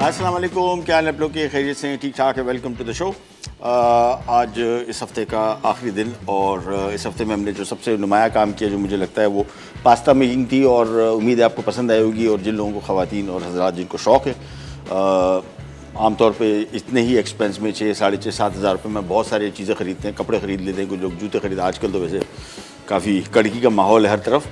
अस्सलाम वालेकुम, क्या हाल है आप लोग के? खैरियत से ठीक ठाक है। Welcome to the show. आज इस हफ़्ते का आखिरी दिन और इस हफ़्ते में हमने जो सबसे नुमाया काम किया जो मुझे लगता है वो पास्ता मेकिंग थी और उम्मीद है आपको पसंद आई होगी। और जिन लोगों को ख़वातीन और हज़रात जिनको शौक़ है, आमतौर पे इतने ही एक्सपेंस में 6, साढ़े 6, 7 हज़ार रुपये में बहुत सारी चीज़ें ख़रीदते हैं। कपड़े ख़रीद लेते हैं, कुछ लोग जूते ख़रीद। आजकल तो वैसे काफ़ी कड़की का माहौल है हर तरफ,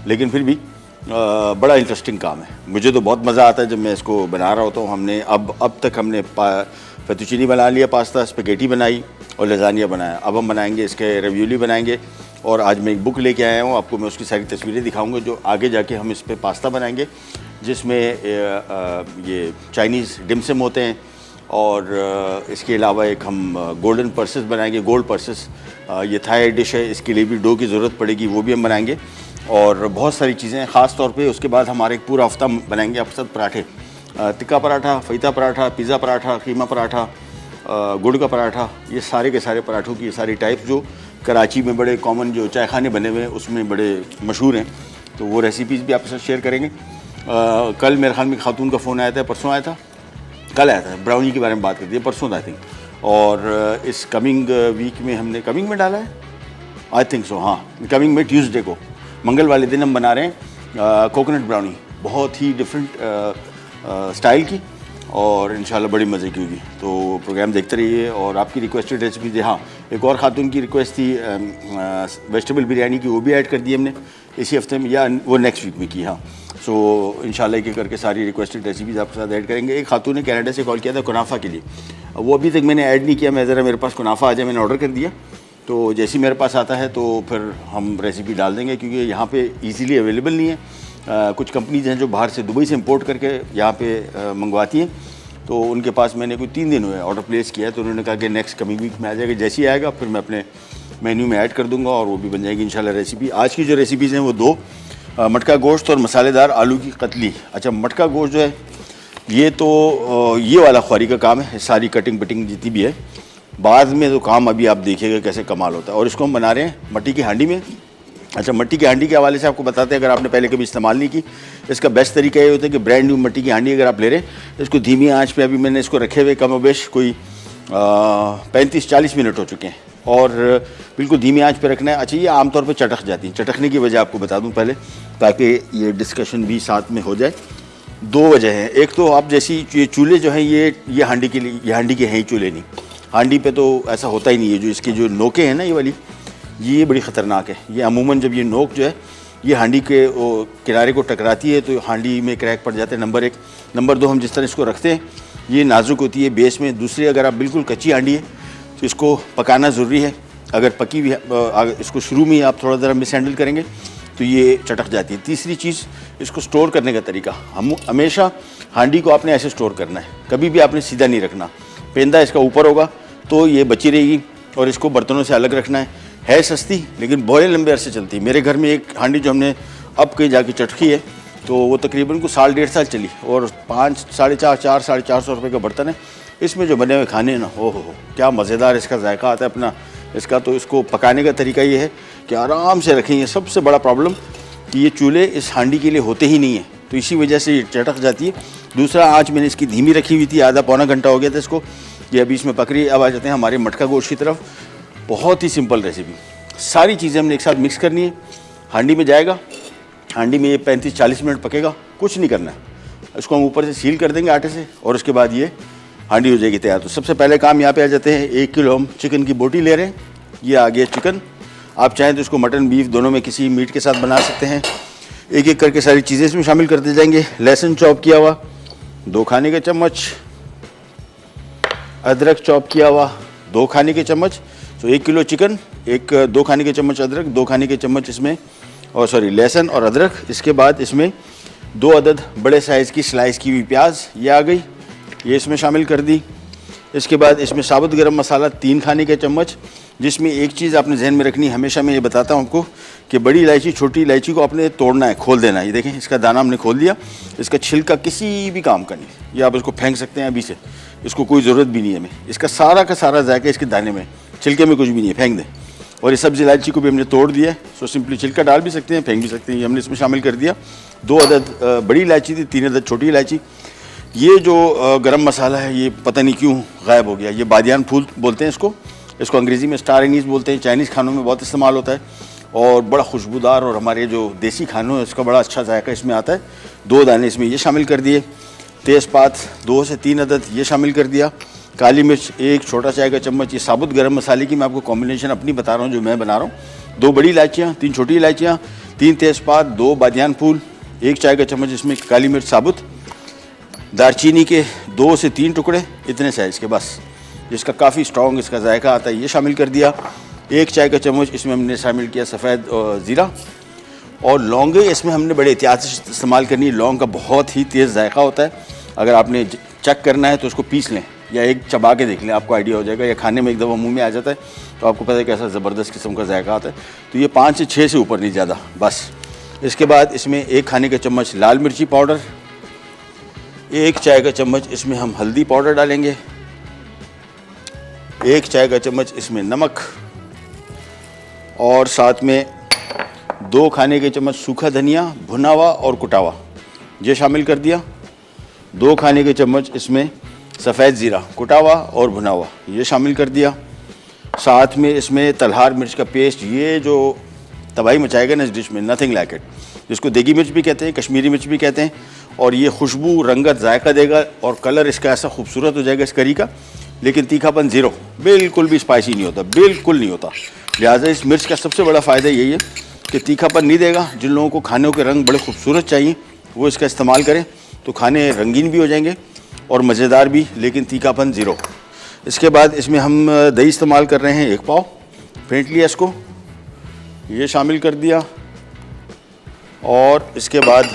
लेकिन फिर भी बड़ा इंटरेस्टिंग काम है। मुझे तो बहुत मज़ा आता है जब मैं इसको बना रहा होता हूँ। हमने अब तक हमने फेतुचीनी बना लिया, पास्ता, स्पेगेटी बनाई और लजानिया बनाया। अब हम बनाएंगे इसके रेवियोली बनाएंगे। और आज मैं एक बुक लेके आया हूँ, आपको मैं उसकी सारी तस्वीरें दिखाऊंगा जो आगे जाके हम इस पर पास्ता बनाएंगे, जिसमें ये चाइनीज़ डिमसम होते हैं। और इसके अलावा एक हम गोल्डन पर्सेस बनाएंगे, गोल्ड पर्सेस। ये थाई डिश है, इसके लिए भी डो की ज़रूरत पड़ेगी, वो भी हम बनाएंगे। और बहुत सारी चीज़ें ख़ास तौर पे उसके बाद हमारे एक पूरा हफ्ता बनाएंगे आपके साथ पराठे, टिक्का पराठा, फईता पराठा, पिज़्ज़ा पराठा, कीमा पराठा, गुड़ का पराठा। ये सारे के सारे पराठों की सारी टाइप जो कराची में बड़े कॉमन जो चाय खाने बने हुए हैं उसमें बड़े मशहूर हैं, तो वो रेसिपीज़ भी आपके साथ शेयर करेंगे। कल मेरे ख्याल में खातून का फ़ोन आया था, परसों आया था, कल आया था, ब्राउनी के बारे में बात करती है, परसों आई थिंक। और इस कमिंग वीक में हमने कमिंग में डाला है, आई थिंक सो, हाँ कमिंग में ट्यूसडे को, मंगल वाले दिन हम बना रहे हैं कोकोनट ब्राउनी, बहुत ही डिफरेंट स्टाइल की, और इंशाल्लाह बड़ी मज़े की होगी। तो प्रोग्राम देखते रहिए। और आपकी रिक्वेस्टेड रेसिपी, हाँ एक और खातून की रिक्वेस्ट थी वेजिटेबल बिरयानी की, वो भी ऐड कर दी हमने इसी हफ्ते में, या वो नेक्स्ट वीक में की। हाँ, सो इंशाल्लाह एक करके सारी रिक्वेस्टेड रेसिपीज़ आपके साथ ऐड करेंगे। एक खातून ने कनाडा से कॉल किया था कुनाफा के लिए, वो अभी तक मैंने ऐड नहीं किया। मैं ज़रा मेरे पास कुनाफा आ जाए, मैंने ऑर्डर कर दिया, तो जैसे ही मेरे पास आता है तो फिर हम रेसिपी डाल देंगे, क्योंकि यहाँ पे इजीली अवेलेबल नहीं है। कुछ कंपनीज हैं जो बाहर से दुबई से इंपोर्ट करके यहाँ पे मंगवाती हैं, तो उनके पास मैंने कोई 3 दिन हुए ऑर्डर प्लेस किया है, तो उन्होंने कहा कि नेक्स्ट कमिंग वीक में आ जाएगा। जैसे ही आएगा फिर मैं अपने मेन्यू में ऐड कर दूँगा और वो भी बन जाएगी इंशाल्लाह रेसिपी। आज की जो रेसिपीज़ हैं वो 2, मटका गोश्त और मसालेदार आलू की कतली। अच्छा, मटका गोश्त जो है ये तो ये वाला ख्वारी का काम है, सारी कटिंग बटिंग जितनी भी है। बाद में तो काम अभी आप देखिएगा कैसे कमाल होता है। और इसको हम बना रहे हैं मट्टी की हांडी में। अच्छा, मट्टी की हांडी के हवाले से आपको बताते हैं, अगर आपने पहले कभी इस्तेमाल नहीं की, इसका बेस्ट तरीका ये होता है कि ब्रांड न्यू मट्टी की हांडी अगर आप ले रहे हैं, इसको धीमी आंच पे, अभी मैंने इसको रखे हुए कम बेश कोई 35-40 मिनट हो चुके हैं, और बिल्कुल धीमी आंच पे रखना है। अच्छा, ये आमतौर पे चटक जाती है, चटकने की वजह आपको बता दूं पहले, ताकि ये डिस्कशन भी साथ में हो जाए। 2 वजह हैं। एक तो आप जैसी ये चूल्हे जो हैं ये हांडी के लिए, ये हांडी के हैं ही चूल्हे नहीं, हांडी पे तो ऐसा होता ही नहीं है। जो इसकी जो नोकें हैं ना ये वाली, ये बड़ी ख़तरनाक है। ये अमूमन जब ये नोक जो है ये हांडी के किनारे को टकराती है तो हांडी में क्रैक पड़ जाते हैं, नंबर 1। नंबर 2, हम जिस तरह इसको रखते हैं ये नाजुक होती है बेस में। दूसरी, अगर आप बिल्कुल कच्ची हांडी है तो इसको पकाना ज़रूरी है। अगर पकी हुई इसको शुरू में आप थोड़ा ज़रा मिस हैंडल करेंगे तो ये चटक जाती है। तीसरी चीज़, इसको स्टोर करने का तरीका। हम हमेशा हांडी को आपने ऐसे स्टोर करना है, कभी भी आपने सीधा नहीं रखना। पेंदा इसका ऊपर होगा तो ये बची रहेगी, और इसको बर्तनों से अलग रखना है सस्ती लेकिन बड़े लंबे अरसे चलती है। मेरे घर में एक हांडी जो हमने अब कहीं जाके चटकी है तो वो तकरीबन को 1.5 साल चली, और 450 रुपये का बर्तन है। इसमें जो बने हुए खाने ना, हो क्या मज़ेदार इसका जायका आता है अपना इसका। तो इसको पकाने का तरीका ये है कि आराम से रखेंगे। सबसे बड़ा प्रॉब्लम कि ये चूल्हे इस हांडी के लिए होते ही नहीं है, तो इसी वजह से ये चटक जाती है। दूसरा, आज मैंने इसकी धीमी रखी हुई थी, आधा पौना घंटा हो गया था इसको, ये अभी इसमें पक रही है। अब आ जाते हैं हमारे मटका गोश्त की तरफ। बहुत ही सिंपल रेसिपी, सारी चीज़ें हमने एक साथ मिक्स करनी है। हांडी में जाएगा, हांडी में ये 35-40 मिनट पकेगा, कुछ नहीं करना है। इसको हम ऊपर से सील कर देंगे आटे से, और उसके बाद ये हांडी हो जाएगी तैयार। तो सबसे पहले काम यहाँ पे आ जाते हैं। 1 किलो हम चिकन की बोटी ले रहे हैं, ये आ गया चिकन। आप चाहें तो इसको मटन बीफ दोनों में किसी मीट के साथ बना सकते हैं। एक एक करके सारी चीज़ें इसमें शामिल करते जाएंगे। लहसुन चॉप किया हुआ 2 खाने के चम्मच, अदरक चॉप किया हुआ 2 खाने के चम्मच। तो 1 किलो चिकन, 2 खाने के चम्मच अदरक, 2 खाने के चम्मच इसमें लहसुन और अदरक। इसके बाद इसमें 2 अदद बड़े साइज़ की स्लाइस की हुई प्याज, ये आ गई, ये इसमें शामिल कर दी। इसके बाद इसमें साबुत गरम मसाला 3 खाने के चम्मच, जिसमें एक चीज़ आपने जहन में रखनी है, हमेशा मैं ये बताता हूँ आपको कि बड़ी इलायची छोटी इलायची को आपने तोड़ना है, खोल देना है। ये देखें, इसका दाना हमने खोल दिया, इसका छिलका किसी भी काम का नहीं, ये आप इसको फेंक सकते हैं अभी से, इसको कोई ज़रूरत भी नहीं है हमें। इसका सारा का सारा जायका इसके दाने में, छिलके में कुछ भी नहीं है, फेंक दें। और ये सब्ज़ी इलायची को भी हमने तोड़ दिया है, सो सिंपली छिलका डाल भी सकते हैं, फेंक भी सकते हैं। ये हमने इसमें शामिल कर दिया। 2 अदद बड़ी इलायची थी, 3 अदद छोटी इलायची। ये जो गरम मसाला है ये पता नहीं क्यों गायब हो गया। ये बादियान फूल बोलते हैं इसको अंग्रेज़ी में स्टार एनीस बोलते हैं। चाइनीज़ खानों में बहुत इस्तेमाल होता है और बड़ा खुशबूदार, और हमारे जो देसी खानों है उसका बड़ा अच्छा जायका इसमें आता है। 2 दाने इसमें ये शामिल कर दिए। तेज़पात 2 से 3 अदद ये शामिल कर दिया। काली मिर्च 1 छोटा चाय का चम्मच। ये साबुत गरम मसाले की मैं आपको कॉम्बिनेशन अपनी बता रहा हूँ जो मैं बना रहा हूँ। 2 बड़ी इलायचियाँ, 3 छोटी इलायचियाँ, 3 तेज़पात, 2 बादियान फूल, 1 चाय का चम्मच इसमें काली मिर्च साबुत, दालचीनी के 2 से 3 टुकड़े, इतने साइज़ के बस, जिसका काफ़ी स्ट्रॉन्ग इसका जायका आता है, ये शामिल कर दिया। 1 चाय का चम्मच इसमें हमने शामिल किया सफ़ेद ज़ीरा, और लौंगे इसमें हमने बड़े एहतियात से इस्तेमाल करनी है। लौंग का बहुत ही तेज़ जायका होता है। अगर आपने चेक करना है तो उसको पीस लें या एक चबा के देख लें, आपको आइडिया हो जाएगा। या खाने में एक दफ़ा मुंह में आ जाता है तो आपको पता है कैसा ज़बरदस्त किस्म का जायका आता है। तो ये 5 से 6 से ऊपर नहीं ज़्यादा बस। इसके बाद इसमें 1 खाने का चम्मच लाल मिर्ची पाउडर, 1 चाय का चम्मच इसमें हम हल्दी पाउडर डालेंगे, 1 चाय का चम्मच इसमें नमक, और साथ में 2 खाने के चम्मच सूखा धनिया भुना हुआ और कुटा हुआ ये शामिल कर दिया। 2 खाने के चम्मच इसमें सफ़ेद ज़ीरा कुटा हुआ और भुना हुआ ये शामिल कर दिया। साथ में इसमें तलहार मिर्च का पेस्ट, ये जो तबाही मचाएगा ना इस डिश में, नथिंग लाइक इट, जिसको देगी मिर्च भी कहते हैं, कश्मीरी मिर्च भी कहते हैं। और ये खुशबू, रंगत, जायका देगा और कलर इसका ऐसा खूबसूरत हो जाएगा इस करी का। लेकिन तीखापन ज़ीरो, बिल्कुल भी स्पाइसी नहीं होता, बिल्कुल नहीं होता। लिहाजा इस मिर्च का सबसे बड़ा फ़ायदा यही है कि तीखापन नहीं देगा। जिन लोगों को खानों के रंग बड़े खूबसूरत चाहिए वो इसका इस्तेमाल करें, तो खाने रंगीन भी हो जाएंगे और मज़ेदार भी, लेकिन तीखापन ज़ीरो। इसके बाद इसमें हम दही इस्तेमाल कर रहे हैं 1 पाव, फेंट लिया इसको, ये शामिल कर दिया। और इसके बाद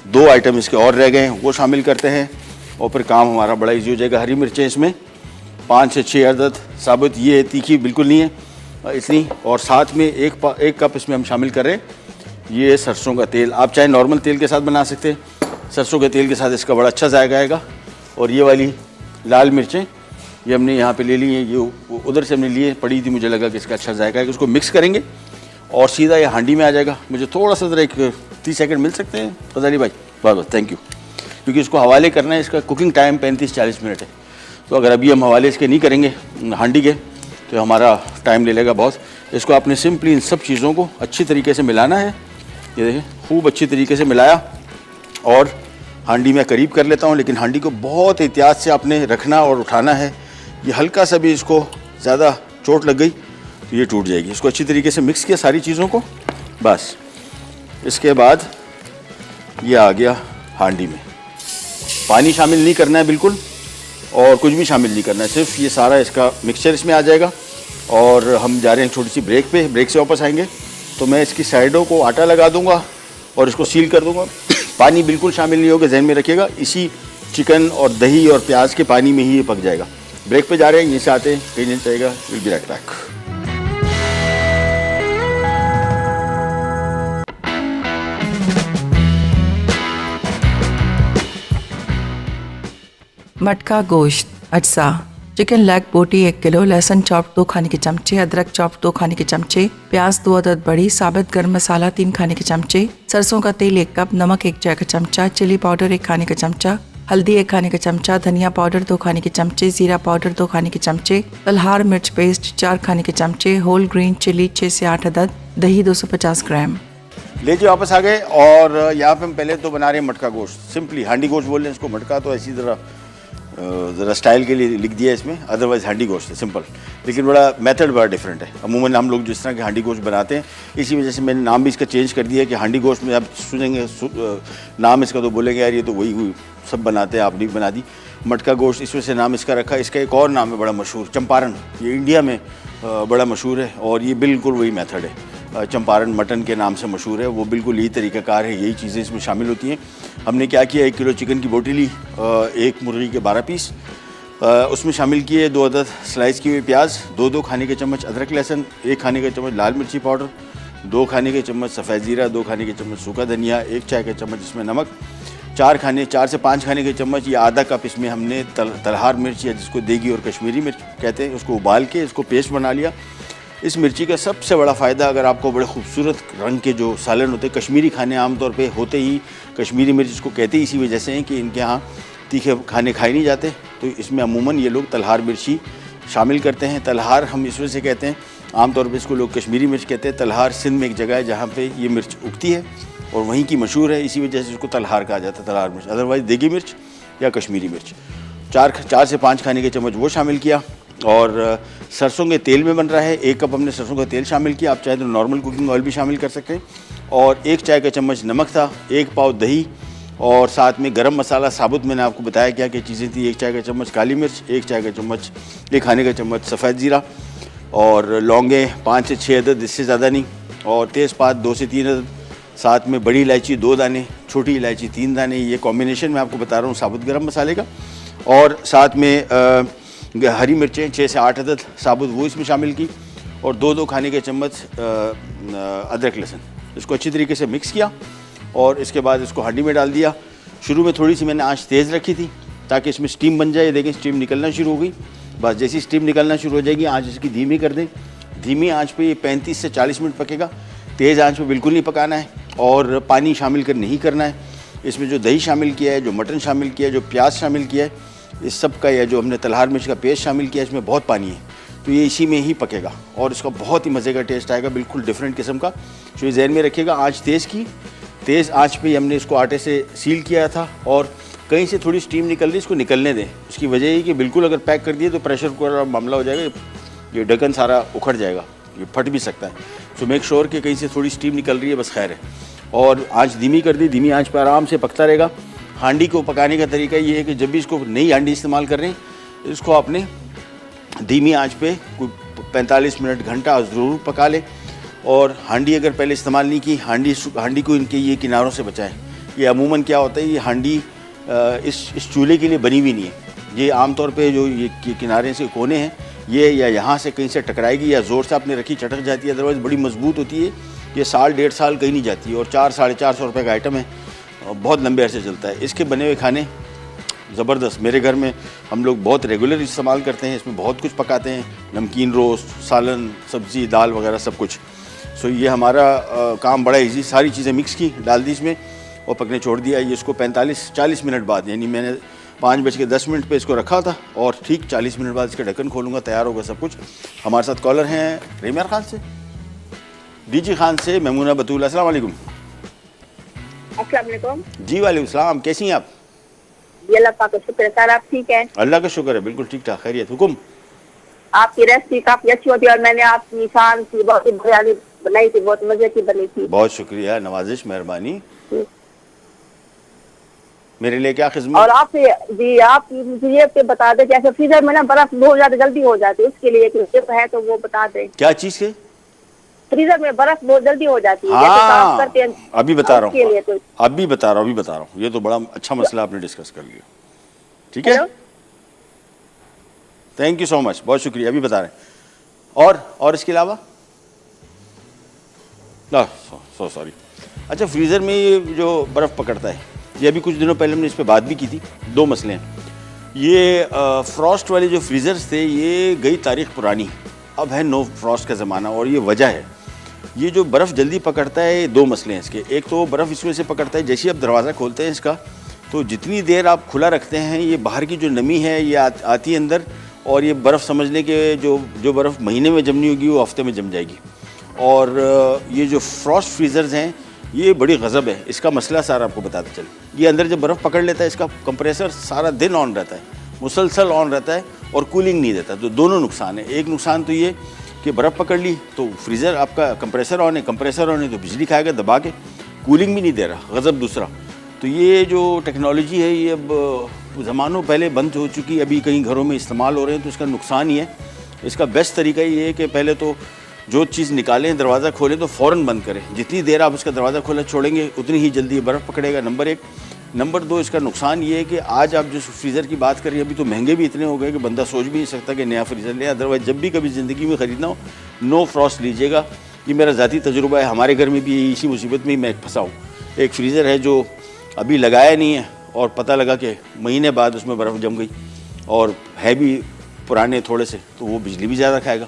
2 आइटम इसके और रह गए हैं, वो शामिल करते हैं और फिर काम हमारा बड़ा ईजी हो जाएगा। हरी मिर्चें इसमें 5 से 6 अदद साबुत, ये तीखी बिल्कुल नहीं है इतनी। और साथ में 1 कप इसमें हम शामिल कर रहे हैं ये सरसों का तेल। आप चाहे नॉर्मल तेल के साथ बना सकते हैं, सरसों के तेल के साथ इसका बड़ा अच्छा जायका आएगा। और ये वाली लाल मिर्चें ये हमने यहाँ पे ले ली हैं, ये उधर से हमने लिए पड़ी थी, मुझे लगा कि इसका अच्छा जायका है। उसको मिक्स करेंगे और सीधा ये हांडी में आ जाएगा। मुझे थोड़ा सा ज़रा एक 30 सेकंड मिल सकते हैं फजाली भाई? बस थैंक यू। क्योंकि इसको हवाले करना है, इसका कुकिंग टाइम 35-40 मिनट है। तो अगर अभी हम हवाले इसके नहीं करेंगे हांडी के तो हमारा टाइम ले लेगा बहुत। इसको आपने सिंपली इन सब चीज़ों को अच्छी तरीके से मिलाना है। ये देखिए खूब अच्छी तरीके से मिलाया और हांडी में करीब कर लेता हूँ, लेकिन हांडी को बहुत एहतियात से आपने रखना और उठाना है। ये हल्का सा भी इसको ज़्यादा चोट लग गई तो ये टूट जाएगी। इसको अच्छी तरीके से मिक्स किया सारी चीज़ों को, बस। इसके बाद ये आ गया हांडी में। पानी शामिल नहीं करना है बिल्कुल, और कुछ भी शामिल नहीं करना है, सिर्फ ये सारा इसका मिक्सचर इसमें आ जाएगा। और हम जा रहे हैं छोटी सी ब्रेक पे, ब्रेक से वापस आएंगे तो मैं इसकी साइडों को आटा लगा दूंगा और इसको सील कर दूंगा। पानी बिल्कुल शामिल नहीं होगा, जहन में रखिएगा। इसी चिकन और दही और प्याज के पानी में ही ये पक जाएगा। ब्रेक पे जा रहे हैं, यहीं से आते हैं, कहीं नहीं चाहिएगा। Will be right back. मटका गोश्त अज्जा, चिकन लेग बोटी 1 किलो, लहसुन चॉप 2 खाने के चमचे, अदरक चॉप 2 खाने के चमचे, प्याज 2 अदद बड़ी, साबित गर्म मसाला 3 खाने के चमचे, सरसों का तेल 1 कप, नमक 1 चाय का चमचा, चिली पाउडर 1 खाने का चमचा, हल्दी 1 खाने का चमचा, धनिया पाउडर 2 खाने के चमचे, जीरा पाउडर 2 खाने के चमचे, तलहार मिर्च पेस्ट 4 खाने के चमचे, होल ग्रीन चिली 6 से 8 अदद, दही 250 ग्राम। ले जी वापस आ गए और यहाँ पे हम पहले तो बना रहे हैं मटका गोश्त। सिंपली हांडी गोश्त बोल रहे हैं इसको, मटका तो ऐसी ज़रा स्टाइल के लिए लिख दिया है इसमें, अदरवाइज़ हांडी गोश्त है सिंपल। लेकिन बड़ा मेथड बड़ा डिफरेंट है। अमूमन हम लोग जिस तरह के हांडी गोश्त बनाते हैं, इसी वजह से मैंने नाम भी इसका चेंज कर दिया कि हांडी गोश्त में आप सुनेंगे नाम इसका तो बोलेंगे यार ये तो वही सब बनाते हैं, आपने भी बना दी। मटका गोश्त इस वजह से नाम इसका रखा। इसका एक और नाम है बड़ा मशहूर, चंपारण। ये इंडिया में बड़ा मशहूर है और ये बिल्कुल वही मेथड है। चंपारण मटन के नाम से मशहूर है, वो बिल्कुल यही तरीक़ाकार है, यही चीज़ें इसमें शामिल होती हैं। हमने क्या किया, 1 किलो चिकन की बोटी ली, 1 मुर्गी के 12 पीस, उसमें शामिल किए 2 अदद स्लाइस किए हुए प्याज, 2-2 खाने के चम्मच अदरक लहसुन, 1 खाने के चम्मच लाल मिर्ची पाउडर, 2 खाने के चम्मच सफ़ेद ज़ीरा, 2 खाने के चम्मच सूखा धनिया, 1 चाय का चम्मच इसमें नमक, 4 से 5 खाने के चम्मच या आधा कप इसमें हमने तलहार मिर्च या जिसको देगी और कश्मीरी मिर्च कहते हैं, उसको उबाल के इसको पेस्ट बना लिया। इस मिर्ची का सबसे बड़ा फ़ायदा, अगर आपको बड़े खूबसूरत रंग के जो सालन होते हैं, कश्मीरी खाने आमतौर पे होते ही कश्मीरी मिर्च इसको कहते ही इसी वजह से हैं कि इनके यहाँ तीखे खाने खाए नहीं जाते, तो इसमें अमूमन ये लोग तलहार मिर्ची शामिल करते हैं। तलहार हम इस वजह से कहते हैं, आमतौर पर इसको लोग कश्मीरी मिर्च कहते हैं। तलहार सिंध में एक जगह है जहाँ पे ये मिर्च उगती है और वहीं की मशहूर है, इसी वजह से इसको तलहार कहा जाता है, तलहार मिर्च। अदरवाइज़ देगी मिर्च या कश्मीरी मिर्च। 4 से 5 खाने के चम्मच वो शामिल किया। और सरसों के तेल में बन रहा है, 1 कप हमने सरसों का तेल शामिल किया। आप चाहे तो नॉर्मल कुकिंग ऑयल भी शामिल कर सकते हैं। और 1 चाय का चम्मच नमक था, 1 पाव दही और साथ में गरम मसाला साबुत, मैंने आपको बताया क्या क्या चीज़ें थी। 1 चाय का चम्मच काली मिर्च, 1 चाय का चम्मच 1 खाने का चम्मच सफ़ेद ज़ीरा और लौंगे 5 से 6 अदद, इससे ज़्यादा नहीं। और तेज़पात 2 से 3 अदद, साथ में बड़ी इलायची 2 दाने, छोटी इलायची 3 दाने। ये कॉम्बिनेशन मैं आपको बता रहा हूँ साबुत गरम मसाले का। और साथ में हरी मिर्चें 6 से 8 अदद साबुत, वो इसमें शामिल की। और 2 खाने के चम्मच अदरक लहसुन। इसको अच्छी तरीके से मिक्स किया और इसके बाद इसको हांडी में डाल दिया। शुरू में थोड़ी सी मैंने आंच तेज़ रखी थी ताकि इसमें स्टीम बन जाए। देखें स्टीम निकलना शुरू हो गई। बस जैसी स्टीम निकलना शुरू हो जाएगी, आंच इसकी धीमी कर दें। धीमी आंच पे ये 35 से 40 मिनट पकेगा। तेज़ आंच पे बिल्कुल नहीं पकाना है और पानी शामिल कर नहीं करना है। इसमें जो दही शामिल किया है, जो मटन शामिल किया है, जो प्याज शामिल किया है, इस सब का, या जो हमने तलहार मिर्च का पेस्ट शामिल किया है, इसमें बहुत पानी है, तो ये इसी में ही पकेगा और इसका बहुत ही मज़े का टेस्ट आएगा, बिल्कुल डिफरेंट किस्म का। तो ये जहन में रखिएगा, आंच तेज़ की, तेज़ आंच पे हमने इसको आटे से सील किया था। और कहीं से थोड़ी स्टीम निकल रही, इसको निकलने दें। उसकी वजह ये कि बिल्कुल अगर पैक कर दिए तो प्रेशर कुकर का मामला हो जाएगा, ये ढक्कन सारा उखड़ जाएगा, ये फट भी सकता है। सो मेक श्योर कि कहीं से थोड़ी स्टीम निकल रही है, बस खैर है। और आंच धीमी कर दी, धीमी आंच पर आराम से पकता रहेगा। हांडी को पकाने का तरीका ये है कि जब भी इसको नई हांडी इस्तेमाल कर रहे हैं, इसको आपने धीमी आंच पे कोई 45 मिनट घंटा ज़रूर पका लें। और हांडी अगर पहले इस्तेमाल नहीं की, हांडी को इनके ये किनारों से बचाएं। ये अमूमन क्या होता है, ये हांडी इस चूल्हे के लिए बनी हुई नहीं है। ये आमतौर पे जो ये किनारे से कोने हैं, ये या यहाँ से कहीं से टकराएगी या ज़ोर से आपने रखी चटक जाती है, अदरवाइज़ बड़ी मजबूत होती है। ये 1.5 साल कहीं नहीं जाती है और 400-450 रुपये का आइटम है, बहुत लंबे अरसे चलता है। इसके बने हुए खाने ज़बरदस्त, मेरे घर में हम लोग बहुत रेगुलर इस्तेमाल करते हैं। इसमें बहुत कुछ पकाते हैं, नमकीन रोस्ट, सालन, सब्ज़ी, दाल वगैरह सब कुछ। सो ये हमारा काम बड़ा इजी, सारी चीज़ें मिक्स की, डाल दी इसमें और पकने छोड़ दिया। ये इसको 45-40 मिनट बाद, यानी मैंने 5:10 पे इसको रखा था और ठीक 40 मिनट बाद इसका ढक्कन खोलूँगा, तैयार होगा सब कुछ। हमारे साथ कॉलर हैं रेमियार खान से, डीजी खान से मेमूना बतूल। अस्सलाम वालेकुम। अस्सलाम वालेकुम। जी वालेकुम सलाम, कैसी हैं आप? जी अल्लाह पाक का शुक्र है सर, आप ठीक हैं? अल्लाह का शुक्र है, बिल्कुल ठीक ठाक, खैरियत। हुकुम। आपकी रेसिपी काफी अच्छी होती है और मैंने आपकी निशान की बहुत ही बिरयानी बनाई थी, बहुत मजे की बनी थी। बहुत शुक्रिया, नवाजिश, मेहरबानी। मेरे लिए क्या खिदमत? और आप जी आप मुझे ये बता दें, जैसे फ्रीजर में ना बर्फ बहुत ज्यादा जल्दी हो जाती है, उसके लिए टिप है तो वो बता दें। क्या चीज़ के? फ्रीजर में बर्फ बहुत जल्दी हो जाती है, हाँ, करते हैं, अभी बता रहा हूँ, तो अभी बता रहा हूँ। ये तो बड़ा अच्छा मसला आपने डिस्कस कर लिया। ठीक है, थैंक यू सो मच, बहुत शुक्रिया, अभी बता रहे हैं। और इसके अलावा सॉरी, अच्छा, फ्रीज़र में ये जो बर्फ़ पकड़ता है, ये अभी कुछ दिनों पहले हमने इस पर बात भी की थी। 2 मसले हैं। ये फ्रॉस्ट वाले जो फ्रीज़र्स थे, ये गई तारीख पुरानी, अब है नो फ्रॉस्ट का ज़माना। और ये वजह है, ये जो बर्फ़ जल्दी पकड़ता है, 2 मसले हैं इसके। एक तो बर्फ़ इसमें से पकड़ता है, जैसे ही आप दरवाज़ा खोलते हैं इसका, तो जितनी देर आप खुला रखते हैं, ये बाहर की जो नमी है ये आती है अंदर, और ये बर्फ़ समझने के जो बर्फ़ महीने में जमनी होगी वो हफ्ते में जम जाएगी। और ये जो फ्रॉस्ट फ्रीज़र्स हैं, ये बड़ी गज़ब है। इसका मसला सारा आपको बताते चले, ये अंदर जब बर्फ़ पकड़ लेता है, इसका कंप्रेसर सारा दिन ऑन रहता है, मुसलसल ऑन रहता है और कूलिंग नहीं देता। तो दोनों नुकसान है। एक नुकसान तो ये कि बर्फ़ पकड़ ली तो फ्रीज़र आपका कंप्रेसर ऑन है तो बिजली खाएगा दबा के, कूलिंग भी नहीं दे रहा, गज़ब दूसरा। तो ये जो टेक्नोलॉजी है, ये अब ज़मानों पहले बंद हो चुकी, अभी कहीं घरों में इस्तेमाल हो रहे हैं, तो इसका नुकसान ही है। इसका बेस्ट तरीका ये है कि पहले तो जो चीज़ निकालें, दरवाज़ा खोलें तो फ़ौरन बंद करें। जितनी देर आप उसका दरवाज़ा खोला छोड़ेंगे, उतनी ही जल्दी बर्फ़ पकड़ेगा, नंबर 1। नंबर 2, इसका नुकसान ये है कि आज आप जो फ्रीज़र की बात करिए, अभी तो महंगे भी इतने हो गए कि बंदा सोच भी नहीं सकता कि नया फ्रीज़र ले। अदरवाइज़ जब भी कभी ज़िंदगी में ख़रीदना हो, नो फ्रॉस्ट लीजिएगा। ये मेरा ज़ाती तजुर्बा है, हमारे घर में भी इसी मुसीबत में मैं फंसा हूँ। एक फ्रीज़र है जो अभी लगाया नहीं है और पता लगा कि महीने बाद उसमें बर्फ़ जम गई, और है भी पुराने थोड़े से, तो वो बिजली भी ज़्यादा खाएगा।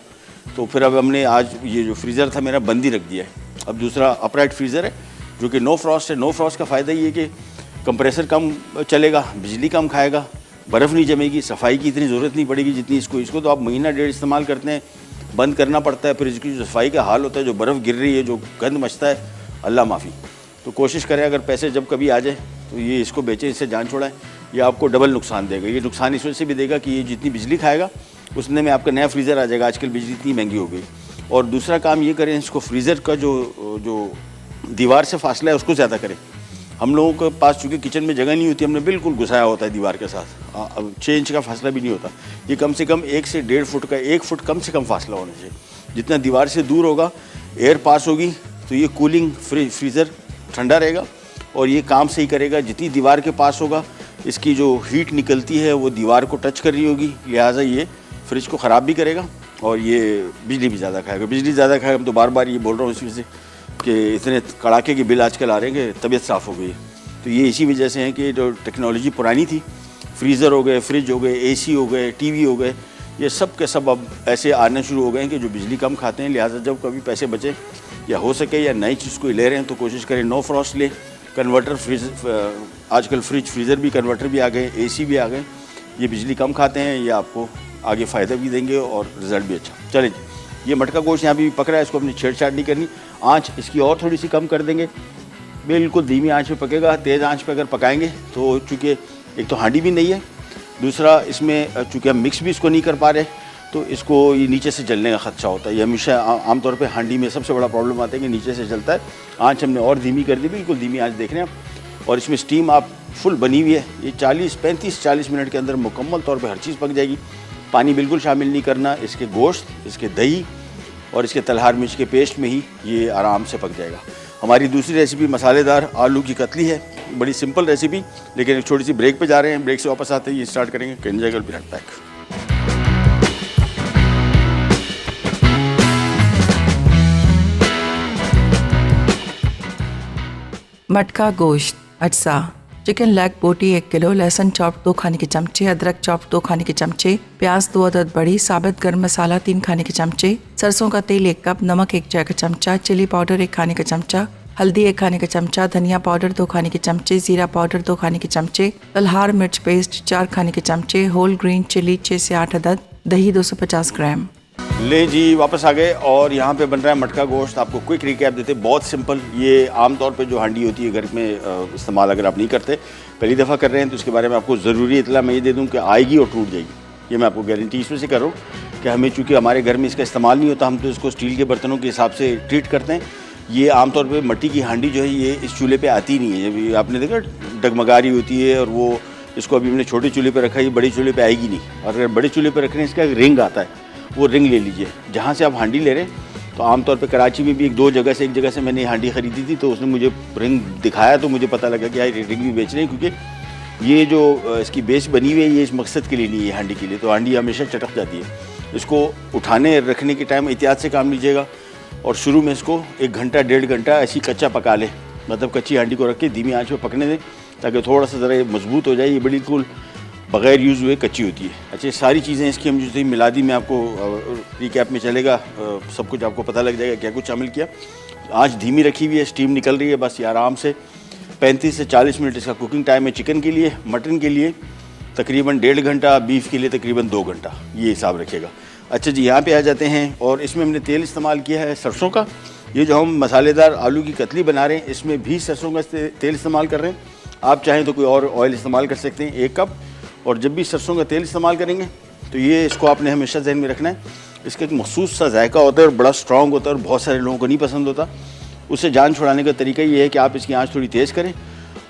तो फिर अब हमने आज ये जो फ्रीज़र था मेरा बंद ही रख दिया है। अब दूसरा अपराइट फ्रीज़र है जो कि नो फ्रॉस्ट है। नो फ्रॉस्ट का फ़ायदा ये है कि कंप्रेसर कम चलेगा, बिजली कम खाएगा, बर्फ़ नहीं जमेगी, सफाई की इतनी ज़रूरत नहीं पड़ेगी जितनी इसको तो आप महीना डेढ़ इस्तेमाल करते हैं, बंद करना पड़ता है, फिर इसकी जो सफाई का हाल होता है, जो बर्फ़ गिर रही है, जो गंद मचता है, अल्लाह माफ़ी। तो कोशिश करें अगर पैसे जब कभी आ जाए तो ये इसको बेचें, इससे जान छोड़ाएं। ये आपको डबल नुकसान देगा। ये नुकसान इस वजह से भी देगा कि ये जितनी बिजली खाएगा उतने में आपका नया फ्रीज़र आ जाएगा। आजकल बिजली इतनी महंगी हो गई। और दूसरा काम ये करें, इसको फ्रीज़र का जो दीवार से फासला है उसको ज़्यादा करें। हम लोगों के पास चूँकि किचन में जगह नहीं होती, हमने बिल्कुल घुसाया होता है दीवार के साथ, अब 6 इंच का फासला भी नहीं होता। ये कम से कम 1 से 1.5 फुट का, 1 फुट कम से कम फासला होना चाहिए। जितना दीवार से दूर होगा, एयर पास होगी तो ये कूलिंग फ्रीज़र ठंडा रहेगा और ये काम सही करेगा। जितनी दीवार के पास होगा, इसकी जो हीट निकलती है वो दीवार को टच कर रही होगी, लिहाजा ये फ्रिज को ख़राब भी करेगा और ये बिजली भी ज़्यादा खाएगा। बिजली ज़्यादा खाएगा, मैं तो बार बार ये बोल रहा हूँ इस वजह से कि इतने कड़ाके के बिल आजकल आ रहे हैं कि तबीयत साफ़ हो गई है। तो ये इसी वजह से है कि जो टेक्नोलॉजी पुरानी थी, फ्रीज़र हो गए, फ्रिज हो गए, AC हो गए, टीवी हो गए, ये सब के सब अब ऐसे आने शुरू हो गए हैं कि जो बिजली कम खाते हैं। लिहाजा जब कभी पैसे बचे या हो सके या नई चीज़ कोई ले रहे हैं तो कोशिश करें नो फ्रॉस्ट ले। कन्वर्टर फ्रिज, आजकल फ्रिज फ्रीज़र भी कन्वर्टर भी आ गए, AC भी आ गए। ये बिजली कम खाते हैं, ये आपको आगे फ़ायदा भी देंगे और रिज़ल्ट भी अच्छा। चलें जी, ये मटका गोश्त यहाँ भी पक रहा है, इसको अपनी छेड़छाड़ नहीं करनी। आँच इसकी और थोड़ी सी कम कर देंगे, बिल्कुल धीमी आँच पे पकेगा। तेज़ आँच पे अगर पकाएंगे तो चूँकि एक तो हांडी भी नहीं है, दूसरा इसमें चूँकि हम मिक्स भी इसको नहीं कर पा रहे तो इसको ये नीचे से जलने का ख़दशा होता है। ये हमेशा आमतौर पे हांडी में सबसे बड़ा प्रॉब्लम आता है कि नीचे से जलता है। आँच हमने और धीमी कर दी, बिल्कुल धीमी आँच देख रहे हैं आप। और इसमें स्टीम आप फुल बनी हुई है। ये 35-40 मिनट के अंदर मुकम्मल तौर पे हर चीज़ पक जाएगी। पानी बिल्कुल शामिल नहीं करना। इसके गोश्त, इसके दही और इसके तलहार मिर्च के पेस्ट में ही ये आराम से पक जाएगा। हमारी दूसरी रेसिपी मसालेदार आलू की कतली है, बड़ी सिंपल रेसिपी, लेकिन एक छोटी सी ब्रेक पे जा रहे हैं। ब्रेक से वापस आते ही ये स्टार्ट करेंगे। Can be right back. मटका गोश्त, अटसा, चिकन लेग बोटी 1 किलो, लहसुन चॉप 2 खाने के चमचे, अदरक चॉप 2 खाने के चमचे, प्याज 2 अदद बड़ी, साबित गर्म मसाला 3 खाने के चमचे, सरसों का तेल 1 कप, नमक 1 चाय का चमचा, चिली पाउडर 1 खाने का चमचा, हल्दी 1 खाने का चमचा, धनिया पाउडर 2 खाने के चमचे, जीरा पाउडर 2 खाने के चमचे, तलहार मिर्च पेस्ट 4 खाने के चमचे, होल ग्रीन चिली 6 से 8 अदद, दही 250 ग्राम। ले जी, वापस आ गए और यहाँ पे बन रहा है मटका गोश्त। आपको क्विक रिकैप देते, बहुत सिंपल। ये आमतौर पे जो हांडी होती है घर में इस्तेमाल अगर आप नहीं करते, पहली दफ़ा कर रहे हैं तो इसके बारे में आपको ज़रूरी इतला मैं ये दे दूँ कि आएगी और टूट जाएगी। ये मैं आपको गारंटी इसमें से कर रहा हूँ कि हमें, चूँकि हमारे घर में इसका इस्तेमाल नहीं होता, हम तो इसको स्टील के बर्तनों के हिसाब से ट्रीट करते हैं। ये आमतौर पर मट्टी की हांडी जो है ये इस चूल्हे पर आती नहीं है। जब आपने देखा डगमगा रही होती है और वो इसको अभी हमने छोटे चूल्हे पर रखा है, ये बड़े चूल्हे पर आएगी नहीं। और अगर बड़े चूल्हे पर रख रहे हैं, इसका एक रिंग आता है, वो रिंग ले लीजिए। जहाँ से आप हांडी ले रहे हैं, तो आमतौर पे कराची में भी एक जगह से मैंने हांडी ख़रीदी थी, तो उसने मुझे रिंग दिखाया तो मुझे पता लगा कि यार रिंग भी बेच रहे हैं, क्योंकि ये जो इसकी बेस बनी हुई है ये इस मकसद के लिए नहीं है, हांडी के लिए। तो हांडी हमेशा चटक जाती है। इसको उठाने रखने के टाइम एहतियात से काम लीजिएगा और शुरू में इसको 1 घंटा 1.5 घंटा ऐसी कच्चा पका लें, मतलब कच्ची हांडी को रख के धीमी आँच पर पकने दें ताकि थोड़ा सा ज़रा मजबूत हो जाए। ये बिल्कुल बग़ैर यूज़ हुए कच्ची होती है। अच्छा, सारी चीज़ें इसकी हम जो मिला दी, मैं आपको रिकैप में चलेगा, सब कुछ आपको पता लग जाएगा क्या कुछ शामिल किया। आँच धीमी रखी हुई है, स्टीम निकल रही है, बस ये आराम से 35 से 40 मिनट इसका कुकिंग टाइम है। चिकन के लिए, मटन के लिए तकरीबन 1.5 घंटा, बीफ के लिए तकरीबन 2 घंटा, ये हिसाब रखिएगा। अच्छा जी, यहाँ पे आ जाते हैं और इसमें हमने तेल इस्तेमाल किया है सरसों का। ये जो हम मसालेदार आलू की कतली बना रहे हैं, इसमें भी सरसों का तेल इस्तेमाल कर रहे हैं। आप चाहें तो कोई और ऑयल इस्तेमाल कर सकते हैं, 1 कप। और जब भी सरसों का तेल इस्तेमाल करेंगे तो ये इसको आपने हमेशा ज़हन में रखना है। इसका एक मखसूस सा जायका होता है और बड़ा स्ट्रॉन्ग होता है और बहुत सारे लोगों को नहीं पसंद होता। उससे जान छुड़ाने का तरीका ये है कि आप इसकी आंच थोड़ी तेज़ करें,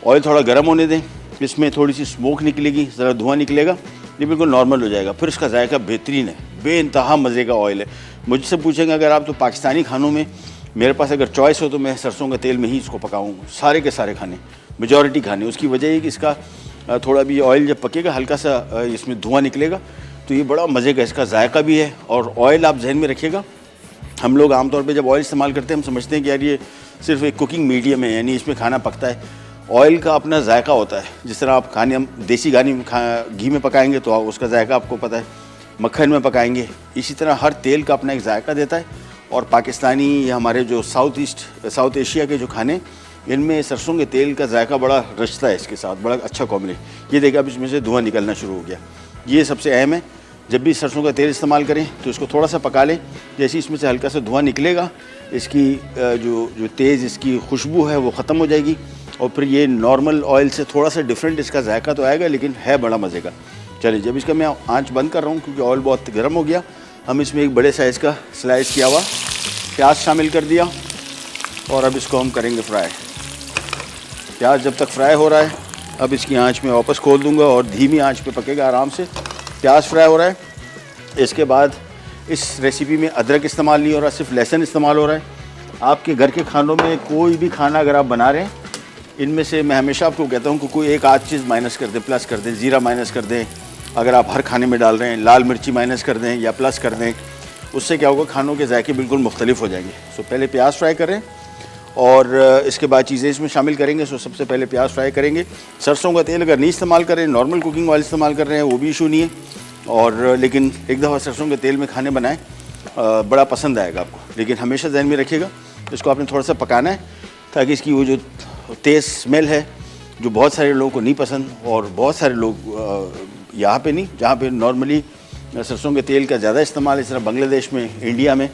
ऑयल थोड़ा गर्म होने दें, इसमें थोड़ी सी स्मोक निकलेगी, ज़रा धुआं निकलेगा, ये बिल्कुल नॉर्मल हो जाएगा। फिर इसका जायका बेहतरीन है, बेइंतहा मज़े का ऑयल है। मुझसे पूछेंगे अगर आप, तो पाकिस्तानी खानों में मेरे पास अगर चॉइस हो तो मैं सरसों के तेल में ही इसको पकाऊँ, सारे के सारे खाने, मेजॉरिटी खाने। उसकी वजह है कि इसका थोड़ा भी ऑयल जब पकेगा, हल्का सा इसमें धुआं निकलेगा, तो ये बड़ा मज़े का इसका जायका भी है। और ऑयल आप जहन में रखिएगा, हम लोग आमतौर पे जब ऑयल इस्तेमाल करते हैं हम समझते हैं कि यार ये सिर्फ एक कुकिंग मीडियम है, यानी इसमें खाना पकता है। ऑयल का अपना जायका होता है। जिस तरह आप खाने, हम देसी घी में पकाएंगे तो उसका जायका आपको पता है, मक्खन में पकाएंगे, इसी तरह हर तेल का अपना एक जायका देता है। और पाकिस्तानी या हमारे जो साउथ एशिया के जो खाने, इनमें सरसों के तेल का जायका बड़ा रचता है इसके साथ, बड़ा अच्छा कॉम्बिनेशन। ये देखिए अब इसमें से धुआं निकलना शुरू हो गया। ये सबसे अहम है, जब भी सरसों का तेल इस्तेमाल करें तो इसको थोड़ा सा पका लें। जैसे इसमें से हल्का सा धुआं निकलेगा, इसकी जो तेज़ इसकी खुशबू है वो ख़त्म हो जाएगी और फिर ये नॉर्मल ऑयल से थोड़ा सा डिफरेंट इसका जायका तो आएगा, लेकिन है बड़ा मज़े का। चलिए, जब इसका मैं आंच बंद कर रहा हूँ क्योंकि ऑयल बहुत गर्म हो गया, हम इसमें एक बड़े साइज़ का स्लाइस किया हुआ प्याज शामिल कर दिया और अब इसको हम करेंगे फ्राई। प्याज जब तक फ्राई हो रहा है, अब इसकी आंच में वापस खोल दूंगा और धीमी आंच पे पकेगा आराम से। प्याज फ्राई हो रहा है। इसके बाद इस रेसिपी में अदरक इस्तेमाल नहीं हो रहा, सिर्फ लहसुन इस्तेमाल हो रहा है। आपके घर के खानों में कोई भी खाना अगर आप बना रहे हैं, इनमें से मैं हमेशा आपको कहता हूँ कि कोई एक आध चीज़ माइनस कर दें, प्लस कर दें। ज़ीरा माइनस कर दें अगर आप हर खाने में डाल रहे हैं, लाल मिर्ची माइनस कर दें या प्लस कर दें। उससे क्या होगा, खानों के जायके बिल्कुल मुख्तलिफ हो जाएंगे। सो पहले प्याज फ्राई करें और इसके बाद चीज़ें इसमें शामिल करेंगे। सो सबसे पहले प्याज फ्राई करेंगे। सरसों का तेल अगर नहीं इस्तेमाल करें, नॉर्मल कुकिंग ऑयल इस्तेमाल कर रहे हैं, वो भी इशू नहीं है। और लेकिन एक दफ़ा सरसों के तेल में खाने बनाएं, बड़ा पसंद आएगा आपको। लेकिन हमेशा ध्यान में रखिएगा, इसको आपने थोड़ा सा पकाना है ताकि इसकी वो जो तेज़ स्मेल है जो बहुत सारे लोगों को नहीं पसंद, और बहुत सारे लोग यहाँ पे नहीं, जहाँ पे नॉर्मली सरसों के तेल का ज़्यादा इस्तेमाल, इस तरह बांग्लादेश में, इंडिया में,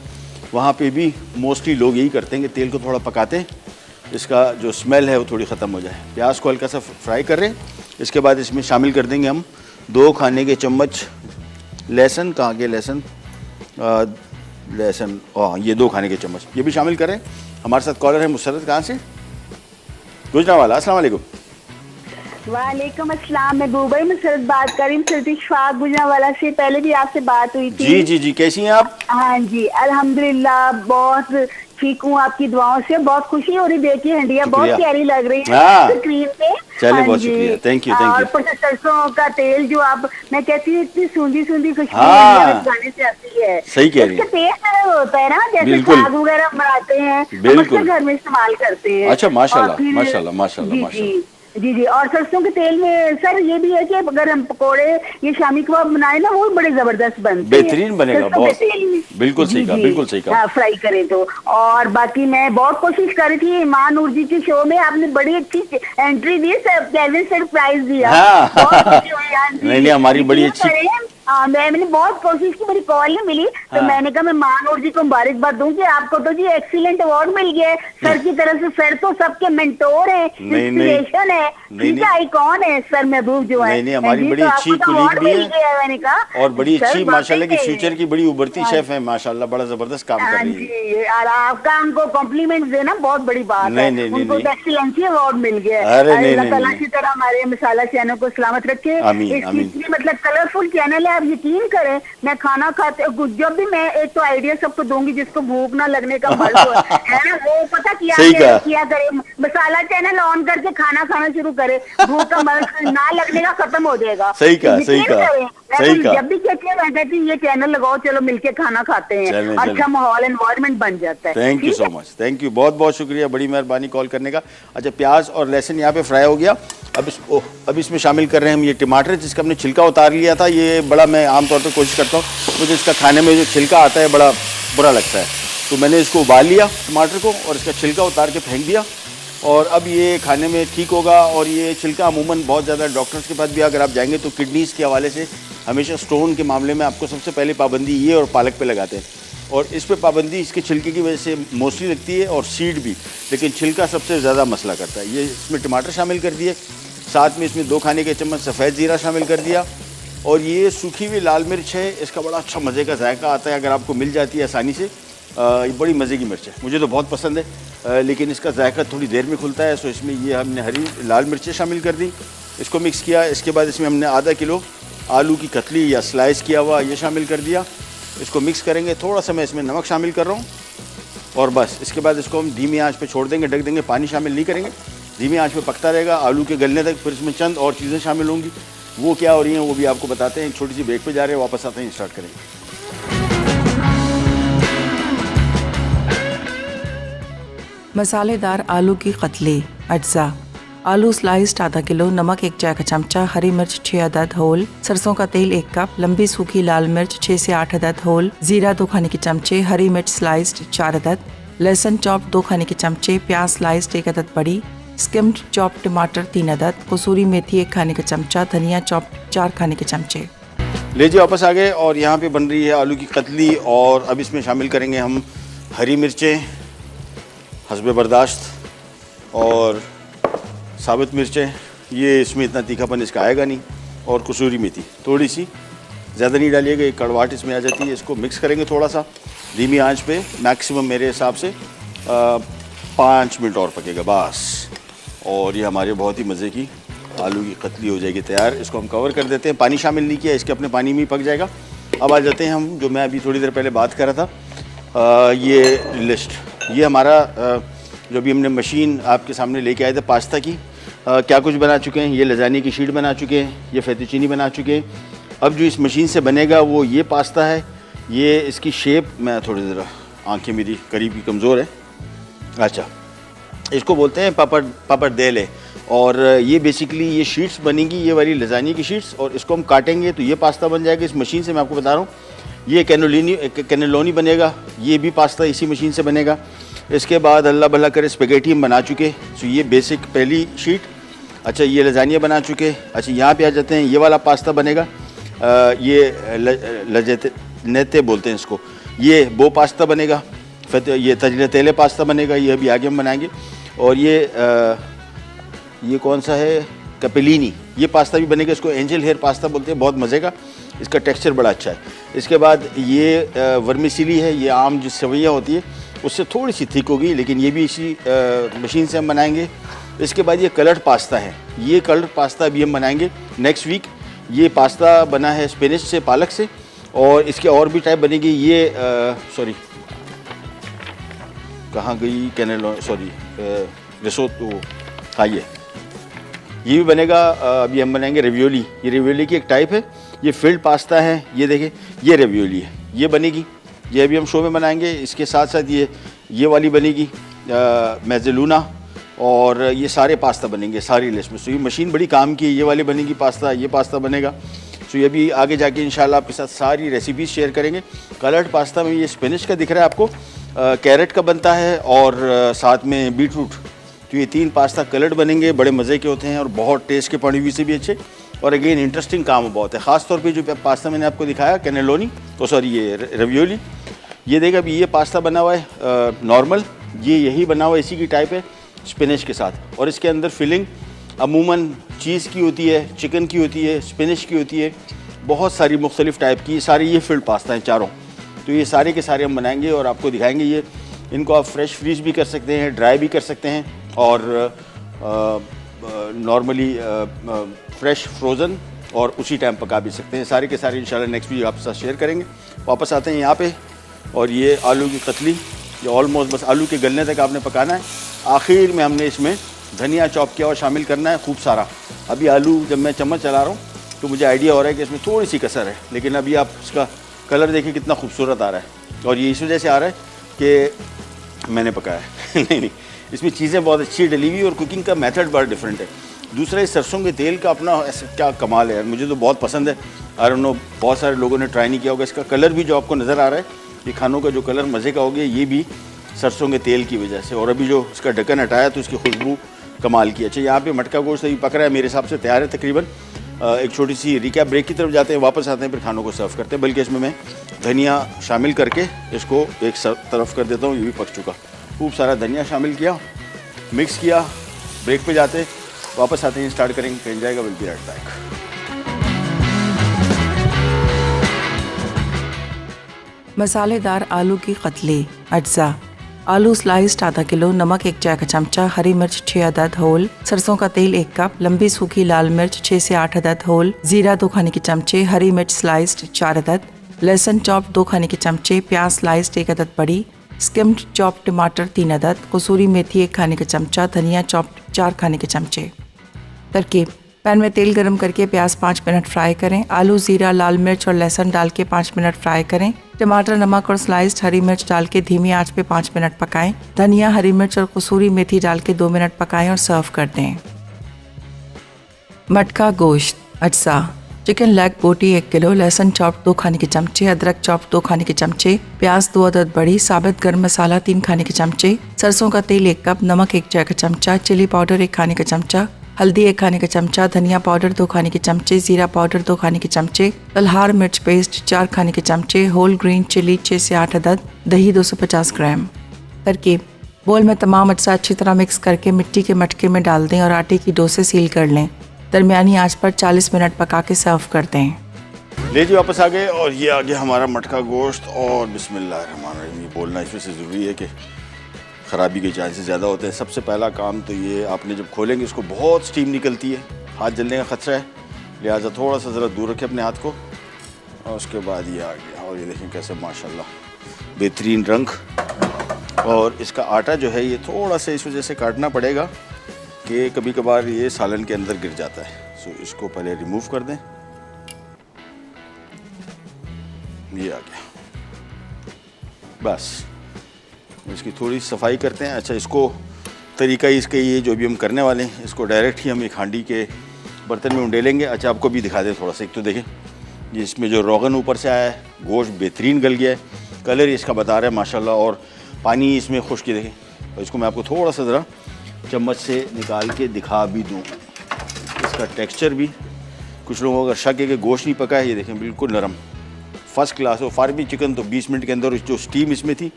वहाँ पे भी मोस्टली लोग यही करते हैं कि तेल को थोड़ा पकाते हैं, इसका जो स्मेल है वो थोड़ी ख़त्म हो जाए। प्याज को हल्का सा फ्राई कर रहे हैं। इसके बाद इसमें शामिल कर देंगे हम 2 खाने के चम्मच लहसुन। कहाँ के लहसुन? लहसुन, ये 2 खाने के चम्मच ये भी शामिल करें। हमारे साथ कॉलर है मुसरत, कहाँ से? गुजरावाला। अस्सलाम वालेकुम। वालेकुम अस्सलाम। मैं दुबई में मुसरत बात कर रही हूँ, इशफाक गुजरावाला से। पहले भी आपसे बात हुई थी। जी जी जी, कैसी हैं आप? हाँ जी, अल्हम्दुलिल्लाह बहुत ठीक हूँ, आपकी दुआओं से। बहुत खुशी हो रही, देखिए हंडिया बहुत प्यारी लग रही है स्क्रीन पे। चलिए, बहुत शुक्रिया, थैंक यू थैंक यू। और सरसों का तेल जो आप, मैं कहती हूँ इतनी सूंधी सूंधी खुशबू गाने से आती है। सही कह रही है। इसका टेस्ट अलग होता है ना, जैसे साग वगैरह बनाते हैं, बिल्कुल घर में इस्तेमाल करते हैं। अच्छा, माशाल्लाह माशाल्लाह माशाल्लाह माशाल्लाह। जी जी। और सरसों के तेल में सर ये भी है कि अगर हम पकोड़े ये शामी कबाब बनाए ना, वो बड़े जबरदस्त बनते हैं, बेहतरीन बनेगा बहुत। बिल्कुल सही कहा, बिल्कुल सही कहा। फ्राई करें तो। और बाकी मैं बहुत कोशिश कर रही थी, ईमान नूर जी के शो में आपने बड़ी अच्छी एंट्री दी, केविन सरप्राइज दिया। नहीं, हमारी बड़ी अच्छी। मैंने बहुत कोशिश की, मेरी कॉल नहीं मिली, तो मैंने कहा मैं मानूर जी को मुबारकबाद दूं कि आपको तो जी एक्सीलेंट अवार्ड मिल गया है सर की तरफ से। सर तो सबके मेंटोर है, इंस्पिरेशन है, ठीक है, आइकॉन है सर महबूब जो है। नहीं, हमारी बड़ी अच्छी कुलीग भी है, मैंने कहा, और बड़ी अच्छी माशाल्लाह की फ्यूचर की बड़ी उभरती शेफ है माशाल्लाह, बड़ा जबरदस्त काम कर रही है। और आपका हमको कॉम्प्लीमेंट देना बहुत बड़ी बात है। उनको एक्सीलेंसी अवार्ड मिल गया है। अल्लाह ताला की तरह हमारे मसाला चैनल को सलामत रखे। इसकी मतलब कलरफुल चैनल है, आप यकीन करें, मैं खाना खाते जब भी मैं एक तो आइडिया सबको दूंगी जिसको भूख ना लगने का मर्ज है ना, वो पता किया करे, मसाला चैनल ऑन करके खाना खाना शुरू करे, भूख का मर्ज ना लगने का खत्म हो जाएगा। सही कहा, सही कहा, सही कहा। जब भी कहती है ये चैनल लगाओ, चलो मिलके खाना खाते हैं, अच्छा माहौल एनवायरनमेंट बन जाता है। Thank you so much, thank you, बहुत बहुत शुक्रिया, बड़ी मेहरबानी कॉल करने का। अच्छा, प्याज और लहसुन यहाँ पे फ्राई हो गया। अब इसमें शामिल कर रहे हैं हम ये टमाटर, जिसका हमने छिलका उतार लिया था। ये बड़ा, मैं आमतौर पर कोशिश करता हूँ, मुझे इसका खाने में जो छिलका आता है बड़ा बुरा लगता है, तो मैंने इसको उबाल लिया टमाटर को और इसका छिलका उतार के फेंक दिया। और अब ये खाने में ठीक होगा। और ये छिलका अमूमन बहुत ज़्यादा डॉक्टर्स के पास भी अगर आप जाएंगे तो किडनीज़ के हवाले से हमेशा स्टोन के मामले में आपको सबसे पहले पाबंदी ये और पालक पे लगाते हैं, और इस पे पाबंदी इसके छिलके की वजह से मोस्टली लगती है, और सीड भी, लेकिन छिलका सबसे ज़्यादा मसला करता है। ये इसमें टमाटर शामिल कर दिए, साथ में इसमें 2 खाने के चम्मच सफ़ेद ज़ीरा शामिल कर दिया, और ये सूखी हुई लाल मिर्च है, इसका बड़ा अच्छा मज़े का जायका आता है अगर आपको मिल जाती है आसानी से। ये बड़ी मज़े की मिर्च है, मुझे तो बहुत पसंद है, लेकिन इसका जायका थोड़ी देर में खुलता है। सो इसमें ये हमने हरी लाल मिर्चें शामिल कर दी, इसको मिक्स किया। इसके बाद इसमें हमने आधा किलो आलू की कतली या स्लाइस किया हुआ ये शामिल कर दिया। इसको मिक्स करेंगे, थोड़ा सा मैं इसमें नमक शामिल कर रहा हूँ, और बस इसके बाद इसको हम धीमी आंच पे छोड़ देंगे, ढक देंगे, पानी शामिल नहीं करेंगे, धीमी आंच पे पकता रहेगा आलू के गलने तक। फिर इसमें चंद और चीज़ें शामिल होंगी, वो क्या हो रही हैं वो भी आपको बताते हैं। एक छोटी सी ब्रेक पे जा रहे हैं, वापस आते हैं, स्टार्ट करेंगे। मसालेदार आलू की कतली अज्जा। आलू स्लाइस्ड आधा किलो, नमक 1 चाय का चमचा, हरी मिर्च 6 अदद होल, सरसों का तेल 1 कप, लंबी सूखी लाल मिर्च 6 से 8 अदद होल, जीरा 2 खाने के चमचे, हरी मिर्च स्लाइस्ड 4 अदद, लहसुन चॉप 2 खाने के चमचे, प्याज स्लाइस्ड 1 अदद बड़ी, स्किम्ड चॉप टमाटर 3 अदद, कसूरी मेथी 1 खाने का चमचा, धनिया चॉप 4 खाने के चमचे। लीजिए वापस आ गए और यहाँ पे बन रही है आलू की कतली और अब इसमें शामिल करेंगे हम हरी मिर्चें हस्बे बर्दाश्त और साबुत मिर्चें, ये इसमें इतना तीखापन इसका आएगा नहीं, और कसूरी मेथी थोड़ी सी, ज़्यादा नहीं डालिएगा, एक कड़वाहट इसमें आ जाती है। इसको मिक्स करेंगे थोड़ा सा धीमी आंच पे, मैक्सिमम मेरे हिसाब से 5 मिनट और पकेगा बस, और ये हमारे बहुत ही मज़े की आलू की कतली हो जाएगी तैयार। इसको हम कवर कर देते हैं, पानी शामिल नहीं किया, इसके अपने पानी में ही पक जाएगा। अब आ जाते हैं हम जो मैं अभी थोड़ी देर पहले बात कर रहा था, ये लिस्ट, ये हमारा जो अभी हमने मशीन आपके सामने लेके आए थे पास्ता की, क्या कुछ बना चुके हैं। ये लजानी की शीट बना चुके हैं, ये फेतुचीनी बना चुके हैं। अब जो इस मशीन से बनेगा वो ये पास्ता है, ये इसकी शेप, मैं थोड़ी ज़रा आंखें मेरी करीब की कमज़ोर है, अच्छा, इसको बोलते हैं पापड़देले, और ये बेसिकली ये शीट्स बनेंगी, ये वाली लजानी की शीट्स, और इसको हम काटेंगे तो ये पास्ता बन जाएगा इस मशीन से। मैं आपको बता रहा हूँ, ये कैनेलोनी बनेगा, ये भी पास्ता इसी मशीन से बनेगा। इसके बाद अल्लाह भला करे स्पेगेटी हम बना चुके, सो ये बेसिक पहली शीट। अच्छा, ये लजानिया बना चुके। अच्छा, यहाँ पे आ जाते हैं, ये वाला पास्ता बनेगा, ये नेते बोलते हैं इसको, ये वो पास्ता बनेगा, फिर ये तजलेतेले पास्ता बनेगा, ये अभी आगे हम बनाएंगे। और ये कौन सा है, कैपेलिनी, ये पास्ता भी बनेगा, इसको एंजल हेयर पास्ता बोलते हैं, बहुत मज़े का, इसका टेक्सचर बड़ा अच्छा है। इसके बाद ये वर्मिसिली है, ये आम जो सेवैयाँ होती है उससे थोड़ी सी थिक होगी, लेकिन ये भी इसी मशीन से हम बनाएंगे। इसके बाद ये कलर्ड पास्ता है, ये कलर्ड पास्ता भी हम बनाएंगे नेक्स्ट वीक। ये पास्ता बना है स्पेनिश से, पालक से, और इसके और भी टाइप बनेगी। ये सॉरी कहाँ गई, कैनेलो, सॉरी रिसोटो, हाँ ये भी बनेगा। अभी हम बनाएंगे रेवियोली, ये रेवियोली की एक टाइप है, ये फिल्ड पास्ता है, ये देखिए ये रेवियोली है, ये बनेगी, ये अभी हम शो में बनाएंगे। इसके साथ साथ ये वाली बनेगी मेज़ेलूना, और ये सारे पास्ता बनेंगे सारी लिस्ट में। सो ये मशीन बड़ी काम की है, ये वाली बनेगी पास्ता, ये पास्ता बनेगा। सो ये भी आगे जाके इंशाल्लाह आपके साथ सारी रेसिपीज़ शेयर करेंगे। कलर्ड पास्ता में ये स्पेनिश का दिख रहा है आपको, कैरेट का बनता है, और साथ में बीटरूट, तो ये 3 पास्ता कलर्ड बनेंगे, बड़े मज़े के होते हैं और बहुत टेस्ट के पॉइंट ऑफ व्यू से भी अच्छे, और अगेन इंटरेस्टिंग काम बहुत है। ख़ास तौर पे जो पास्ता मैंने आपको दिखाया कैनेलोनी, तो सॉरी ये रेवियोली, ये देखा अभी ये पास्ता बना हुआ है नॉर्मल, ये यही बना हुआ है, इसी की टाइप है स्पिनच के साथ, और इसके अंदर फिलिंग अमूमन चीज़ की होती है, चिकन की होती है, स्पिनच की होती है, बहुत सारी मुख्तलिफ़ टाइप की सारी ये फिल्ड पास्ता हैं चारों। तो ये सारे के सारे हम बनाएंगे और आपको दिखाएंगे। ये इनको आप फ्रेश फ्रीज भी कर सकते हैं, ड्राई भी कर सकते हैं, और नॉर्मली फ्रेश फ्रोज़न, और उसी टाइम पका भी सकते हैं। सारे के सारे इंशाल्लाह नेक्स्ट वीक आपके साथ शेयर करेंगे। वापस आते हैं यहाँ पे, और ये आलू की कतली, ये ऑलमोस्ट बस आलू के गलने तक आपने पकाना है। आखिर में हमने इसमें धनिया चॉप किया और शामिल करना है खूब सारा। अभी आलू जब मैं चम्मच चला रहा हूँ तो मुझे आइडिया हो रहा है कि इसमें थोड़ी सी कसर है, लेकिन अभी आप इसका कलर देखिए कितना खूबसूरत आ रहा है, और ये इस वजह से आ रहा है कि मैंने पकाया है नहीं, इसमें चीज़ें बहुत अच्छी डली हुई, और कुकिंग का मेथड बड़ा डिफरेंट है। दूसरा, इस सरसों के तेल का अपना ऐसा क्या कमाल है यार, मुझे तो बहुत पसंद है। आई डोंट नो, बहुत सारे लोगों ने ट्राई नहीं किया होगा। इसका कलर भी जो आपको नज़र आ रहा है, ये खानों का जो कलर मज़े का हो गया, ये भी सरसों के तेल की वजह से। और अभी जो इसका ढक्कन हटाया तो इसकी खुशबू कमाल की। अच्छा, यहाँ पे मटका गोश्त अभी पक रहा है, मेरे हिसाब से तैयार है तकरीबन। एक छोटी सी रिकैप ब्रेक की तरफ जाते हैं, वापस आते हैं, फिर खानों को सर्व करते हैं। बल्कि इसमें मैं धनिया शामिल करके इसको एक तरफ कर देता हूँ, ये भी पक चुका। खूब सारा धनिया शामिल किया, मिक्स किया, ब्रेक पे जाते, वापस आते हैं, स्टार्ट करेंगे, फिर जाएगा। Will be right back. मसालेदार आलू की कतली। अज्जा: आलू स्लाइस्ड आधा किलो, नमक 1 चाय का चमचा, हरी मिर्च 6 अदद होल, सरसों का तेल 1 कप, लंबी सूखी लाल मिर्च 6 से 8 अदद होल, जीरा 2 खाने के चमचे, हरी मिर्च स्लाइस्ड 4 अदद, लहसुन चॉप 2 खाने के चमचे, प्याज स्लाइस्ड 1 अदद बड़ी, स्किम्ड चॉप टमाटर 3 अदद, कसूरी मेथी 1 खाने का चमचा, धनिया चॉप 4 खाने के चमचे। तरकीब: पैन में तेल गरम करके प्याज 5 मिनट फ्राई करें, आलू, जीरा, लाल मिर्च और लहसुन डाल के 5 मिनट फ्राई करें, टमाटर, नमक और स्लाइस्ड हरी मिर्च डाल के धीमी आंच पे 5 मिनट पकाएं, धनिया, हरी मिर्च और कसूरी मेथी डाल के 2 मिनट पकाएं और सर्व कर दें। मटका गोश्त। अज्जा: चिकन लेग बोटी 1 किलो, लहसुन चॉप 2 खाने के चमचे, अदरक चॉप 2 खाने के चमचे, प्याज 2 अदद बड़ी, साबित गर्म मसाला 3 खाने के चमचे, सरसों का तेल 1 कप, नमक 1 चाय का चमचा, चिली पाउडर 1 खाने का चमचा, हल्दी 1 खाने का चमचा, धनिया पाउडर 2 खाने के चमचे, जीरा पाउडर 2 खाने के चमचे, तलहार मिर्च पेस्ट 4 खाने के चमचे, होल ग्रीन चिली 6 से 8 अदद, दही 250 ग्राम। तरकीब: बोल में तमाम अज्जा अच्छी तरह मिक्स करके मिट्टी के मटके में डाल दें और आटे की डो से सील कर लें। दरमियानी आंच पर 40 मिनट पका के सर्व कर दें। ले जी वापस आ गए और ये आ गया हमारा मटका गोश्त। और बिस्मिल्लाहिर्रहमानिर्रहीम, ये बोलना इसमें से ज़रूरी है कि ख़राबी के चांसेस ज़्यादा होते हैं। सबसे पहला काम तो ये, आपने जब खोलेंगे इसको बहुत स्टीम निकलती है, हाथ जलने का ख़तरा है, लिहाजा थोड़ा सा ज़रा दूर रखें अपने हाथ को। और उसके बाद ये आ गया, और ये देखें कैसे माशाल्लाह बेहतरीन रंग। और इसका आटा जो है ये थोड़ा सा इस वजह से काटना पड़ेगा कि कभी कभार ये सालन के अंदर गिर जाता है। सो इसको पहले रिमूव कर दें। ये आ गया, बस इसकी थोड़ी सफाई करते हैं। अच्छा, इसको तरीका इसका ये जो भी हम करने वाले हैं, इसको डायरेक्ट ही हम एक हांडी के बर्तन में उंडेलेंगे। अच्छा, आपको भी दिखा दें थोड़ा सा। एक तो देखें ये इसमें जो रोगन ऊपर से आया है, गोश्त बेहतरीन गल गया है, कलर इसका बता रहा है माशाल्लाह, और पानी इसमें खुश्क देखें। और इसको मैं आपको थोड़ा सा ज़रा चम्मच से निकाल के दिखा भी दूँ। इसका टेक्सचर भी, कुछ लोगों का शक है कि गोश्त नहीं पका है, ये देखें बिल्कुल नरम फर्स्ट क्लास। और फार्मी चिकन तो 20 मिनट के अंदर जो स्टीम इसमें थी,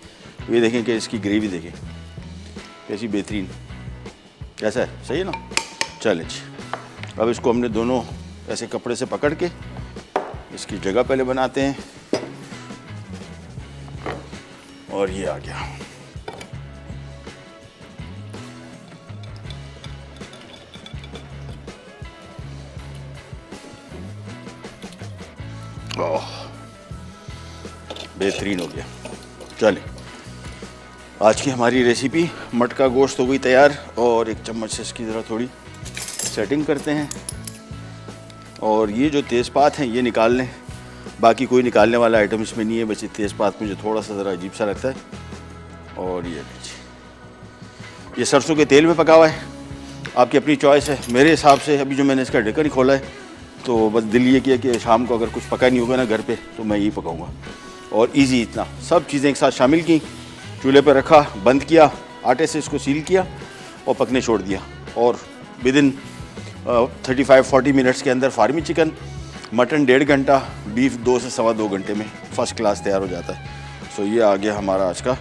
ये देखें कि इसकी ग्रेवी देखें कैसी बेहतरीन। कैसा है, सही है ना? चलें जी, अब इसको हमने दोनों ऐसे कपड़े से पकड़ के इसकी जगह पहले बनाते हैं। और ये आ गया, ओह बेहतरीन हो गया। चलें, आज की हमारी रेसिपी मटका गोश्त हो गई तैयार। और एक चम्मच से इसकी ज़रा थोड़ी सेटिंग करते हैं। और ये जो तेज़पात हैं ये निकाल लें, बाकी कोई निकालने वाला आइटम इसमें नहीं है, बस ये तेज़पात मुझे थोड़ा सा ज़रा अजीब सा लगता है। और ये सरसों के तेल में पका हुआ है, आपकी अपनी चॉइस है। मेरे हिसाब से अभी जो मैंने इसका ढक्कन खोला है, तो बस दिल ये किया कि शाम को अगर कुछ पका नहीं होगा ना घर पे, तो मैं यही पकाऊंगा। और इजी इतना, सब चीज़ें एक साथ शामिल की, चूल्हे पर रखा, बंद किया, आटे से इसको सील किया और पकने छोड़ दिया। और विदिन 35-40 मिनट्स के अंदर फार्मी चिकन, मटन 1.5 घंटा, बीफ 2 से सवा 2 घंटे में फ़र्स्ट क्लास तैयार हो जाता है। सो ये आ गया हमारा आज का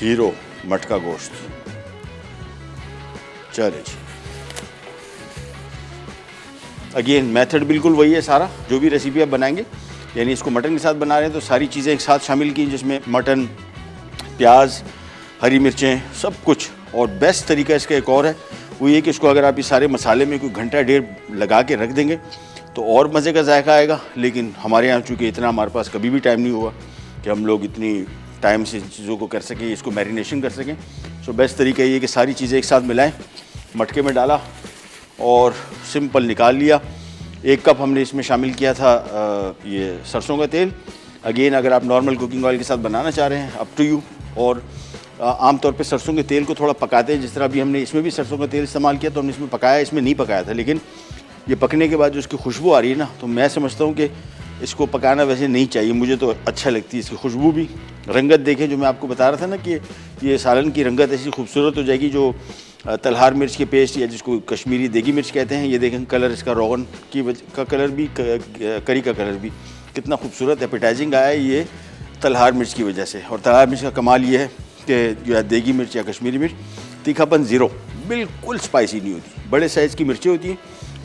हीरो मटका गोश्त। चले जी, अगेन मेथड बिल्कुल वही है सारा, जो भी रेसिपी आप बनाएंगे, यानी इसको मटन के साथ बना रहे हैं तो सारी चीज़ें एक साथ शामिल की, जिसमें मटन, प्याज, हरी मिर्चें, सब कुछ। और बेस्ट तरीका इसका एक और है, वो ये कि इसको अगर आप इस सारे मसाले में कोई घंटा 1.5 लगा के रख देंगे तो और मज़े का जायका आएगा। लेकिन हमारे यहाँ चूँकि इतना हमारे पास कभी भी टाइम नहीं हुआ कि हम लोग इतनी टाइम से चीज़ों को कर सकें, इसको मैरिनेशन कर सकें। सो बेस्ट तरीका ये कि सारी चीज़ें एक साथ मिलाएं, मटके में डाला और सिंपल निकाल लिया। 1 कप हमने इसमें शामिल किया था ये सरसों का तेल। अगेन अगर आप नॉर्मल कुकिंग ऑयल के साथ बनाना चाह रहे हैं, अप टू यू। और आमतौर पे सरसों के तेल को थोड़ा पकाते हैं, जिस तरह अभी हमने इसमें भी सरसों का तेल इस्तेमाल किया तो हमने इसमें पकाया, इसमें नहीं पकाया था। लेकिन ये पकने के बाद जो इसकी खुशबू आ रही है ना, तो मैं समझता हूँ कि इसको पकाना वैसे नहीं चाहिए, मुझे तो अच्छा लगती है इसकी खुशबू भी। रंगत देखें, जो मैं आपको बता रहा था ना कि ये सालन की रंगत ऐसी खूबसूरत हो जाएगी, जो तलहार मिर्च के पेस्ट या जिसको कश्मीरी देगी मिर्च कहते हैं, ये देखें कलर इसका रोगन की का कलर भी, करी का कलर भी कितना खूबसूरत एपेटाइजिंग आया है ये तलहार मिर्च की वजह से। और तलहार मिर्च का कमाल ये है कि जो है देगी मिर्च या कश्मीरी मिर्च, तीखापन ज़ीरो, बिल्कुल स्पाइसी नहीं होती। बड़े साइज़ की मिर्चें होती हैं,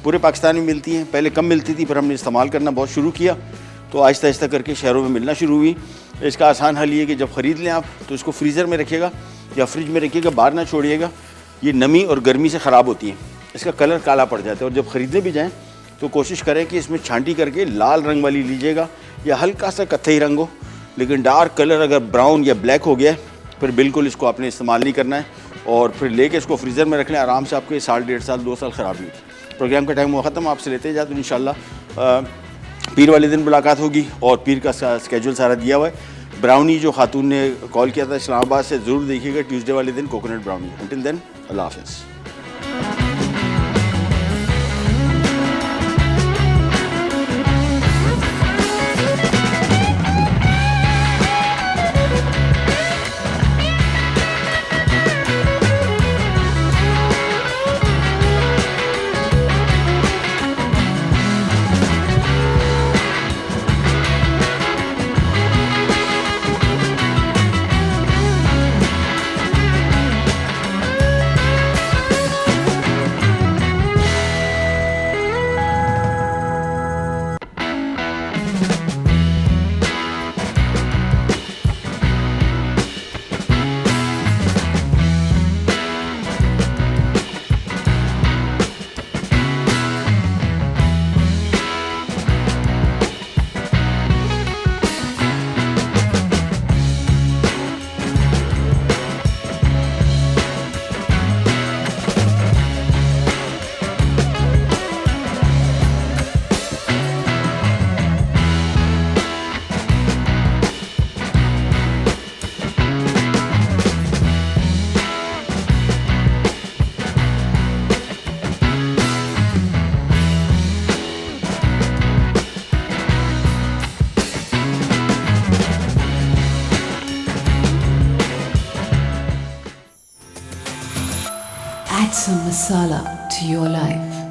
पूरे पाकिस्तान में मिलती हैं। पहले कम मिलती थी, पर हमने इस्तेमाल करना बहुत शुरू किया तो आहिस्ता आहिस्ता करके शहरों में मिलना शुरू हुई। इसका आसान हल ये कि जब ख़रीद लें आप तो इसको फ्रीज़र में रखिएगा या फ्रिज में रखिएगा, बाहर ना छोड़िएगा। ये नमी और गर्मी से ख़राब होती हैं, इसका कलर काला पड़ जाता है। और जब ख़रीदने भी जाएँ तो कोशिश करें कि इसमें छांटी करके लाल रंग वाली लीजिएगा या हल्का सा कत्थई रंग हो, लेकिन डार्क कलर अगर ब्राउन या ब्लैक हो गया फिर बिल्कुल इसको आपने इस्तेमाल नहीं करना है। और फिर लेके इसको फ्रीज़र में रख लें, आराम से आपके 1.5 डेढ़ साल 2 साल ख़राब नहीं होती। प्रोग्राम का टाइम हुआ ख़त्म, आपसे लेते जाते इंशाल्लाह पीर वाले दिन मुलाकात होगी। और पीर का स्केड्यूल सारा दिया हुआ है। ब्राउनी जो खातून ने कॉल किया था इस्लामाबाद से, ज़रूर देखिएगा ट्यूसडे वाले दिन कोकोनट ब्राउनी। अंटिल देन, अल्लाह हाफ़िज़। Add some masala to your life.